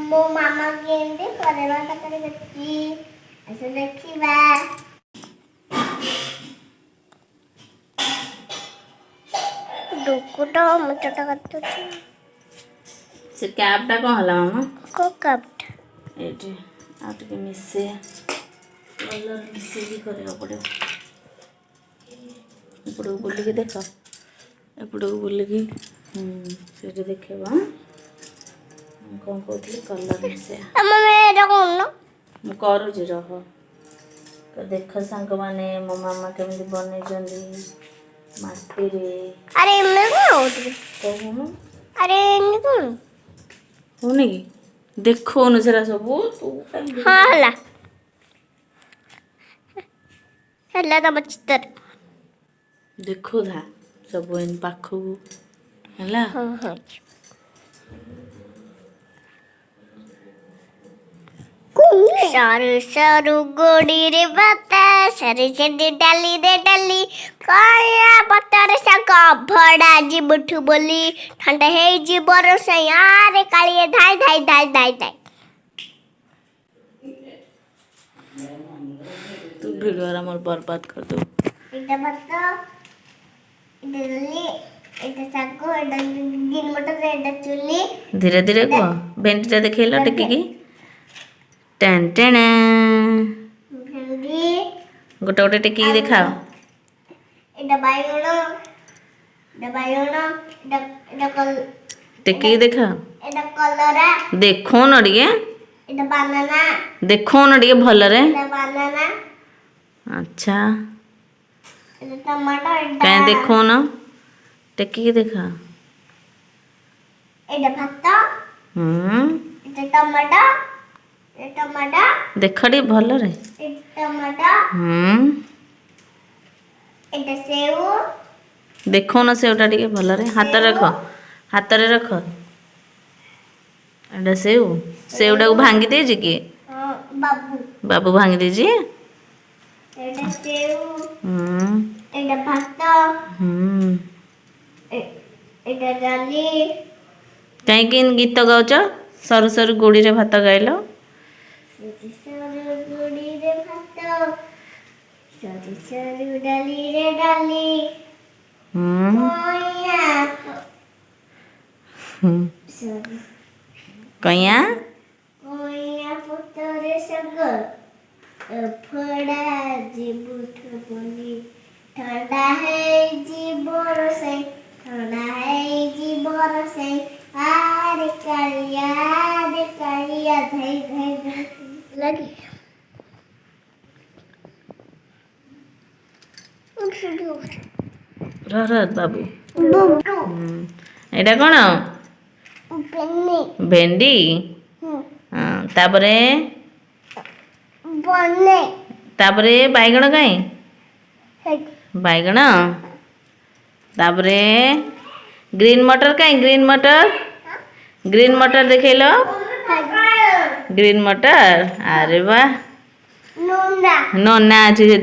मो मामा के करेला तकारी देखी ऐसे देखिबा डुकुटा मुचटा करतो से कैपटा कौन हला मामा को कप्ट एटे आटे के मिसे कलर मिसे भी करे पड़े एपड़ बुल के देख एपड़ बुल के से देखेबा कौन कहते कलर मिसे मु करूँ रह तो देख सांग मैंने मो मामा केमी बन मटी अरे कहूँ अरे होने की देखो सेरा सब तू हाँ हला हला तम चित्र देखो था सब इन पाखु हला हाँ हाँ सारू सारू गोड़ी रे बता सारी चंदी डाली दे डाली काया पत्तर सका भड़ा जी बुठू बोली ठंडा है जी बरस यार कालिए धाई धाई धाई धाई धाई तू वीडियो हमर बर्बाद कर दो इटा बत्ता इटा डली इटा साको इटा गिन मटर इटा चुली धीरे धीरे को भेंटी देखेला टिकी टेन टेन भेंडी गोटे गोटे टिकी दिखाओ इटा बाइगण इटा कल टिकी दिखाओ इटा कलरा देखो न टिके इटा बनाना देखो न टिके भल रे इटा बनाना अच्छा इटा टमाटर इटा कहीं देखो न टिकी दिखाओ इटा भात इटा टमाटर देख टी भल रे इटा सेव देखो न सेवटा टिके भल रे हाथ रे रख एटा सेवटा को भांगी देजी कि बाबू बाबू भांगी देजी इटा सेव इटा भात इटा डाली कहीं गीत गाउच सरू सरू गोड़ी रे भात गाइल गोड़ी रे भात सरू सरू डाली रे डाली कहिया पुतरे सगर फड़ा जी बुठ बोली ठंडा है जी बरसे ठंडा है जी बरसे आरे कालिया धई धई लगी रह बाबू एटा कौन भेंडी तापरे तापरे बैगण कहीं बैगण तापरे ग्रीन मटर कहीं ग्रीन मटर देखेलो ग्रीन मटर अरे वाह नन्ना अच्छी से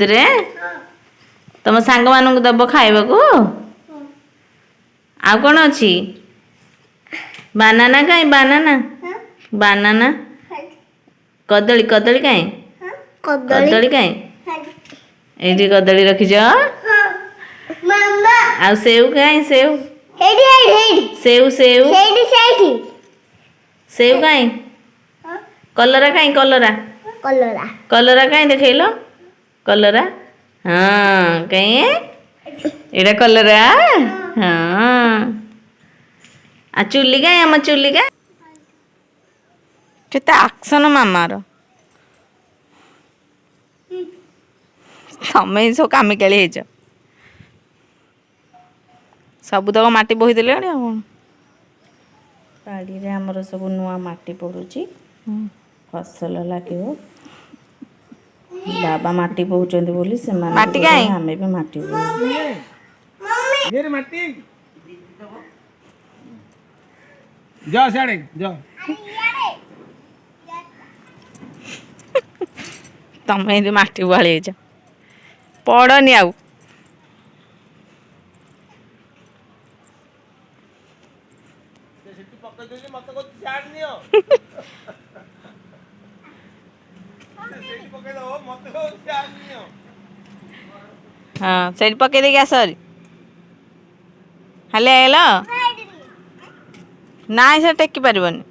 तुम सांग मान दब खाइबा को आ कौन अच्छी बानाना कहीं बानाना कदली कदली कहीं कदली कहीं ये कदली रखीच आ सेव कहीं सेव सेव कहीं कलरा कहीं कलरा कहीं देखेलो कलरा हाँ कहीं एटा कलरा हाँ आ चुली कहीं आम चुली का केते एक्शन मामार तमें सब कामिकाली हेच सबुतक माटी बोही देले बाड़ी रे हमर सब नुआ माटी पड़ुची फसल लगे बाबा माटी बोचंदी बोली से माटी काई हमें भी माटी ये माटी जा साड़े जा तमें ये माटी वाले जा पड़नी आउ ହଁ ସେଇଠି ପକେଇ ଦେଇକି ଆସ ହେରି ହାଲି ହେଇଗଲ ନାଇଁ ସେ ଟେକି ପାରିବନି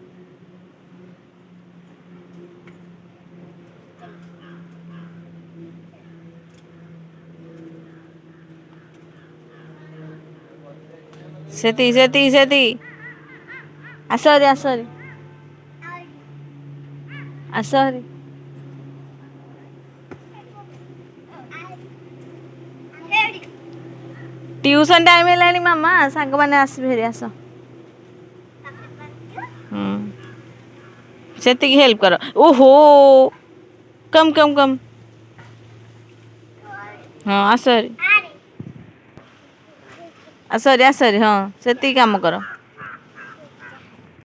ସେତି ଆସ ହେରି ଆସ ହେରି ट्यूशन टाइम है मामा सांग मैंने आसबे हेरी आस से हेल्प कर ओहो कम कम कम हाँ आस हेरी हाँ से काम कर